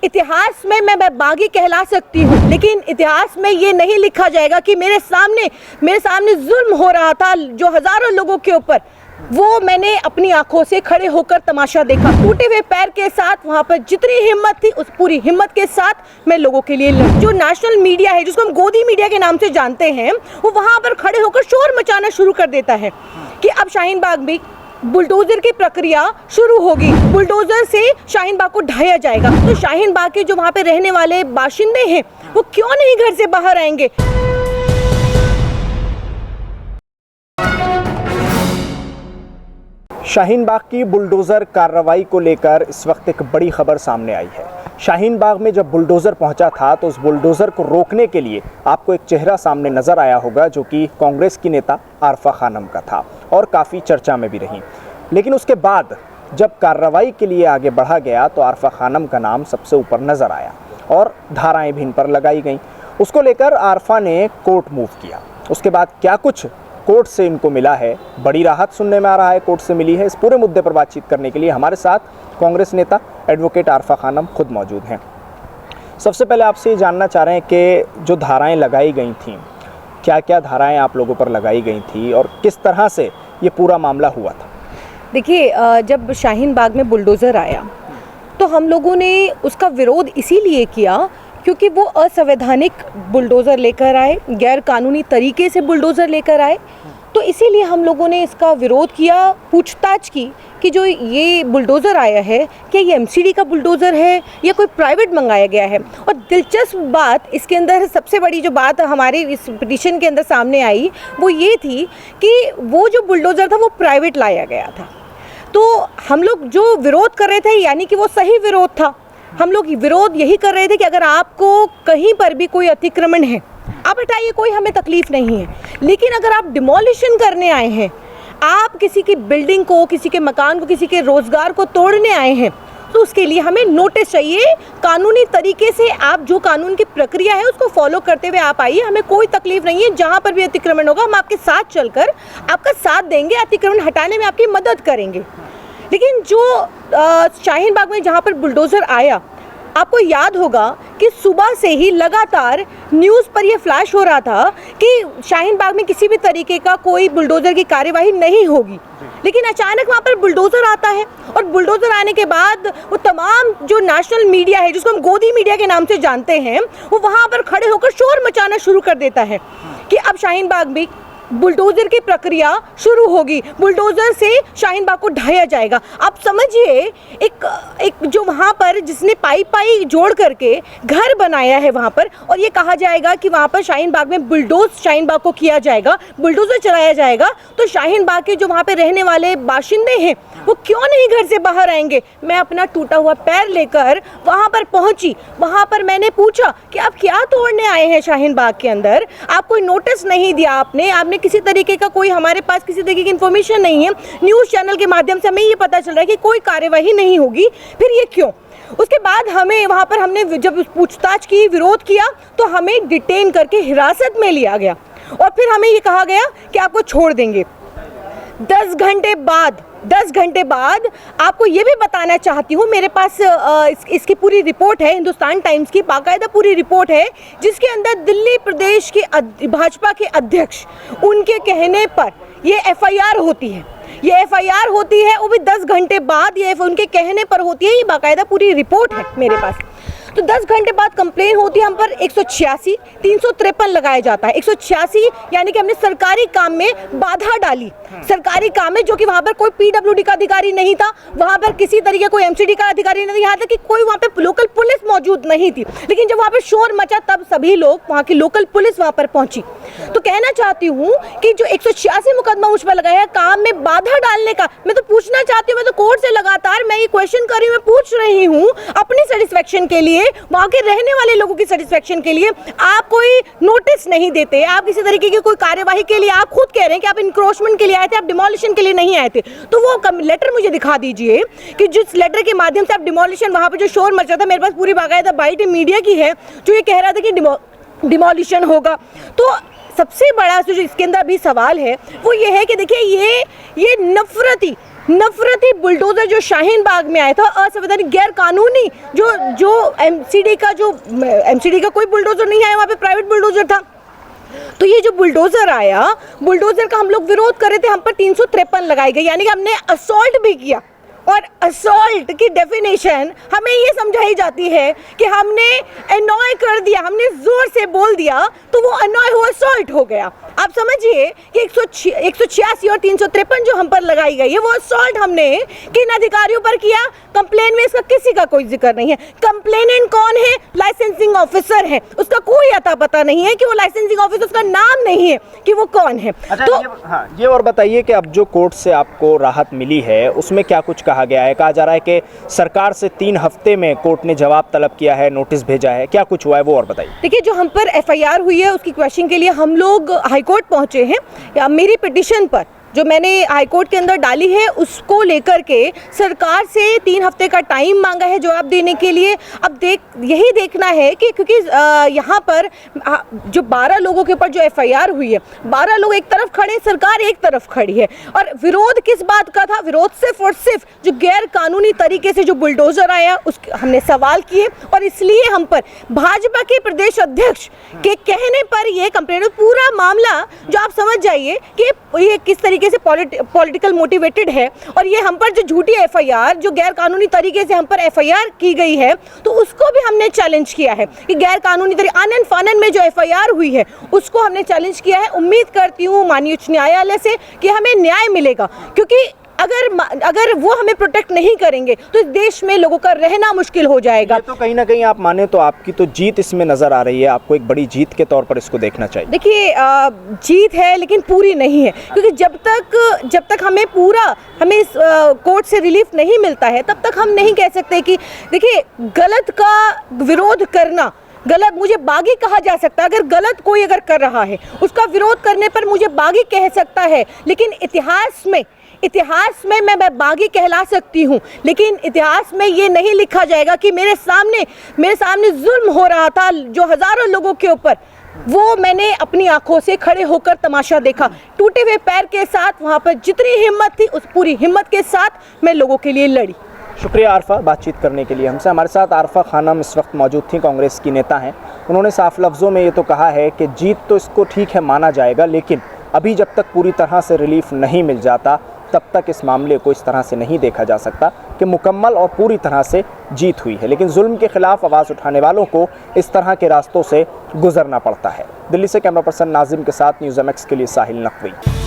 इतिहास में मैं बागी कहला सकती हूँ, लेकिन इतिहास में ये नहीं लिखा जाएगा कि मेरे सामने जुल्म हो रहा था जो हजारों लोगों के ऊपर, वो मैंने अपनी आंखों से खड़े होकर तमाशा देखा। टूटे हुए पैर के साथ वहाँ पर जितनी हिम्मत थी उस पूरी हिम्मत के साथ मैं लोगों के लिए लड़ी। जो नेशनल मीडिया है, जिसको हम गोदी मीडिया के नाम से जानते हैं, वो वहाँ पर खड़े होकर शोर मचाना शुरू कर देता है कि अब शाहीन बाग में बुलडोजर की प्रक्रिया शुरू होगी, बुलडोजर से शाहीन बाग को ढाया जाएगा। तो शाहीन बाग के जो वहाँ पे रहने वाले बाशिंदे हैं वो क्यों नहीं घर से बाहर आएंगे? शाहीन बाग की बुलडोज़र कार्रवाई को लेकर इस वक्त एक बड़ी खबर सामने आई है। शाहीन बाग में जब बुलडोज़र पहुंचा था तो उस बुलडोज़र को रोकने के लिए आपको एक चेहरा सामने नज़र आया होगा, जो कि कांग्रेस की नेता आरफा खानम का था और काफ़ी चर्चा में भी रही। लेकिन उसके बाद जब कार्रवाई के लिए आगे बढ़ा गया तो आरफा खानम का नाम सबसे ऊपर नज़र आया और धाराएँ भी इन पर लगाई गईं। उसको लेकर आरफा ने कोर्ट मूव किया। उसके बाद क्या कुछ कोर्ट से इनको मिला है, बड़ी राहत सुनने में आ रहा है कोर्ट से मिली है। इस पूरे मुद्दे पर बातचीत करने के लिए हमारे साथ कांग्रेस नेता एडवोकेट आरफा खानम खुद मौजूद हैं। सबसे पहले आपसे ये जानना चाह रहे हैं कि जो धाराएं लगाई गई थीं, क्या क्या धाराएं आप लोगों पर लगाई गई थी और किस तरह से ये पूरा मामला हुआ था? देखिए, जब शाहीन बाग में बुलडोज़र आया तो हम लोगों ने उसका विरोध इसीलिए किया क्योंकि वो असंवैधानिक बुलडोज़र लेकर आए, गैर कानूनी तरीके से बुलडोज़र लेकर आए। तो इसीलिए हम लोगों ने इसका विरोध किया, पूछताछ की कि जो ये बुलडोज़र आया है क्या ये एमसीडी का बुलडोज़र है या कोई प्राइवेट मंगाया गया है। और दिलचस्प बात इसके अंदर, सबसे बड़ी जो बात हमारे इस पिटीशन के अंदर सामने आई वो ये थी कि वो जो बुलडोज़र था वो प्राइवेट लाया गया था। तो हम लोग जो विरोध कर रहे थे, यानी कि वो सही विरोध था। हम लोग विरोध यही कर रहे थे कि अगर आपको कहीं पर भी कोई अतिक्रमण है, आप हटाइए, कोई हमें तकलीफ़ नहीं है। लेकिन अगर आप डिमोलिशन करने आए हैं, आप किसी की बिल्डिंग को, किसी के मकान को, किसी के रोज़गार को तोड़ने आए हैं, तो उसके लिए हमें नोटिस चाहिए। कानूनी तरीके से आप जो कानून की प्रक्रिया है उसको फॉलो करते हुए आप आइए, हमें कोई तकलीफ़ नहीं है। जहाँ पर भी अतिक्रमण होगा हम आपके साथ चलकर आपका साथ देंगे, अतिक्रमण हटाने में आपकी मदद करेंगे। लेकिन जो शाहीन बाग में जहाँ पर बुलडोज़र आया, आपको याद होगा कि सुबह से ही लगातार न्यूज़ पर यह फ्लैश हो रहा था कि शाहीन बाग में किसी भी तरीके का कोई बुलडोज़र की कार्यवाही नहीं होगी। लेकिन अचानक वहाँ पर बुलडोज़र आता है और बुलडोज़र आने के बाद वो तमाम जो नेशनल मीडिया है, जिसको हम गोदी मीडिया के नाम से जानते हैं, वो वहाँ पर खड़े होकर शोर मचाना शुरू कर देता है कि अब शाहीन बाग में बुलडोज़र की प्रक्रिया शुरू होगी, बुलडोज़र से शाहीन बाग को ढाया जाएगा। आप समझिए, एक जो वहाँ पर जिसने पाई जोड़ करके घर बनाया है वहाँ पर, और ये कहा जाएगा कि वहाँ पर शाहीन बाग में बुलडोज़ शाहीन बाग को किया जाएगा, बुलडोज़र चलाया जाएगा, तो शाहीन बाग के जो वहाँ पर रहने वाले बाशिंदे हैं वो क्यों नहीं घर से बाहर आएंगे? मैं अपना टूटा हुआ पैर लेकर वहाँ पर पहुँची। वहाँ पर मैंने पूछा कि आप क्या तोड़ने आए हैं शाहीन बाग के अंदर? आप कोई नोटिस नहीं दिया, आपने किसी तरीके का कोई, हमारे पास किसी तरीके की इन्फॉर्मेशन नहीं है। न्यूज़ चैनल के माध्यम से हमें ये पता चल रहा है कि कोई कार्यवाही नहीं होगी, फिर ये क्यों? उसके बाद हमें वहाँ पर हमने जब पूछताछ की, विरोध किया, तो हमें डिटेन करके हिरासत में लिया गया और फिर हमें ये कहा गया कि आपको छोड़ देंगे। 10 घंटे बाद आपको ये भी बताना चाहती हूँ, मेरे पास इसकी पूरी रिपोर्ट है, हिंदुस्तान टाइम्स की बाकायदा पूरी रिपोर्ट है, जिसके अंदर दिल्ली प्रदेश के भाजपा के अध्यक्ष, उनके कहने पर ये एफआईआर होती है। ये एफआईआर होती है, वो भी 10 घंटे बाद ये उनके कहने पर होती है। ये बाकायदा पूरी रिपोर्ट है मेरे पास। तो 10 घंटे बाद कंप्लेन होती है हम पर 186, 353 लगाया जाता है। 186 यानी कि हमने सरकारी काम में बाधा डाली, सरकारी काम में, जो कि वहाँ पर कोई पीडब्ल्यूडी का अधिकारी नहीं था, वहाँ पर किसी तरीके कोई एमसीडी का अधिकारी नहीं था, यहाँ तक कि कोई वहाँ पे लोकल पुलिस मौजूद नहीं थी। लेकिन जब वहाँ पर शोर मचा तब सभी लोग, वहाँ की लोकल पुलिस वहाँ पर पहुंची। तो कहना चाहती हूँ कि जो 186 मुकदमा मुझ पर लगाया है काम में बाधा डालने का, मैं तो पूछना चाहती हूँ, मैं तो कोर्ट से लगातार मैं ये क्वेश्चन कर रही हूँ, मैं पूछ रही हूँ अपनी सेटिस्फेक्शन के लिए, वहाँ के रहने वाले लोगों की सेटिस्फेक्शन के लिए। आप कोई नोटिस नहीं देते, आप किसी तरीके की कोई कार्यवाही के लिए, आप खुद कह रहे हैं कि आप इंक्रोचमेंट के लिए आए थे, आप डिमोलिशन के लिए नहीं आए थे। तो वो लेटर मुझे दिखा दीजिए कि जिस लेटर के माध्यम से आप डिमोलिशन, वहाँ पर जो शोर मचा था, मेरे पास पूरी बाकायदा बाइट मीडिया की है जो ये कह रहा था कि डिमोलिशन होगा। तो सबसे बड़ा जो इसके अंदर भी सवाल है वो ये है कि देखिए ये नफरती नफरती बुलडोजर जो शाहीन बाग में आया था, असंवैधानिक गैर कानूनी, जो एमसीडी का कोई बुलडोजर नहीं आया, वहाँ पे प्राइवेट बुलडोजर था। तो ये जो बुलडोजर आया, बुलडोजर का हम लोग विरोध कर रहे थे, हम पर 353 लगाई गई, यानी कि हमने असॉल्ट भी किया। और असॉल्ट की डेफिनेशन हमें ये समझाई जाती है कि हमने अनॉय कर दिया, हमने जोर से बोल दिया तो वो अनॉय हुआ, असॉल्ट हो गया। आप समझिए कि 186 और 353 जो हम पर लगाई गई है वो असॉल्ट हमने किन अधिकारियों पर किया? कंप्लेन में इसका किसी का कोई जिक्र नहीं है। कंप्लेनेंट कौन है? लाइसेंसिंग ऑफिसर है, उसका कोई अता पता नहीं है कि वो लाइसेंसिंग ऑफिसर, उसका नाम नहीं है कि वो कौन है। अच्छा, तो ये और बताइए कि अब जो कोर्ट से आपको राहत मिली है उसमें क्या कुछ कहा गया है? कहा जा रहा है कि सरकार से 3 हफ्ते में कोर्ट ने जवाब तलब किया है, नोटिस भेजा है, क्या कुछ हुआ है वो और बताइए। देखिए, जो हम पर एफआईआर हुई है उसकी क्वेश्चन के लिए हम लोग हाईकोर्ट पहुंचे हैं। या मेरी पिटिशन पर जो मैंने हाईकोर्ट के अंदर डाली है उसको लेकर के सरकार से 3 हफ्ते का टाइम मांगा है जवाब देने के लिए। अब यही देखना है कि क्योंकि यहाँ पर जो 12 लोगों के ऊपर जो एफआईआर हुई है, 12 लोग एक तरफ खड़े, सरकार एक तरफ खड़ी है। और विरोध किस बात का था? विरोध सिर्फ और सिर्फ जो गैर कानूनी तरीके से जो बुलडोजर आया उसके हमने सवाल किए, और इसलिए हम पर भाजपा के प्रदेश अध्यक्ष के कहने पर ये कंप्लेंट, पूरा मामला जो आप समझ जाइए कि ये किस तरीके से पॉलिटिकल मोटिवेटेड है। और ये हम पर जो झूठी एफआईआर, जो गैर कानूनी तरीके से हम पर एफआईआर की गई है, तो उसको भी हमने चैलेंज किया है कि गैर कानूनी तरीके आनन फानन में जो एफआईआर हुई है उसको हमने चैलेंज किया है। उम्मीद करती हूँ माननीय उच्च न्यायालय से कि हमें न्याय मिलेगा, क्योंकि अगर वो हमें प्रोटेक्ट नहीं करेंगे तो इस देश में लोगों का रहना मुश्किल हो जाएगा। तो कहीं ना कहीं आप माने तो आपकी तो जीत इसमें नजर आ रही है, आपको एक बड़ी जीत के तौर पर इसको देखना चाहिए। देखिए, जीत है लेकिन पूरी नहीं है, क्योंकि जब तक हमें इस कोर्ट से रिलीफ नहीं मिलता है तब तक हम नहीं कह सकते कि देखिए, गलत का विरोध करना, गलत मुझे बागी कहा जा सकता है। अगर गलत कोई अगर कर रहा है उसका विरोध करने पर मुझे बागी कह सकता है, लेकिन इतिहास में मैं बागी कहला सकती हूँ, लेकिन इतिहास में ये नहीं लिखा जाएगा कि मेरे सामने जुल्म हो रहा था जो हजारों लोगों के ऊपर, वो मैंने अपनी आंखों से खड़े होकर तमाशा देखा। टूटे हुए पैर के साथ वहाँ पर जितनी हिम्मत थी उस पूरी हिम्मत के साथ मैं लोगों के लिए लड़ी। शुक्रिया आरफा, बातचीत करने के लिए हमसे। हमारे साथ आरफा खानम इस वक्त मौजूद थी, कांग्रेस की नेता हैं। उन्होंने साफ लफ्ज़ों में ये तो कहा है कि जीत तो इसको ठीक है माना जाएगा, लेकिन अभी जब तक पूरी तरह से रिलीफ नहीं मिल जाता तब तक इस मामले को इस तरह से नहीं देखा जा सकता कि मुकम्मल और पूरी तरह से जीत हुई है। लेकिन जुल्म के खिलाफ आवाज़ उठाने वालों को इस तरह के रास्तों से गुजरना पड़ता है। दिल्ली से कैमरा पर्सन नाजिम के साथ न्यूज़ एमएक्स के लिए साहिल नकवी।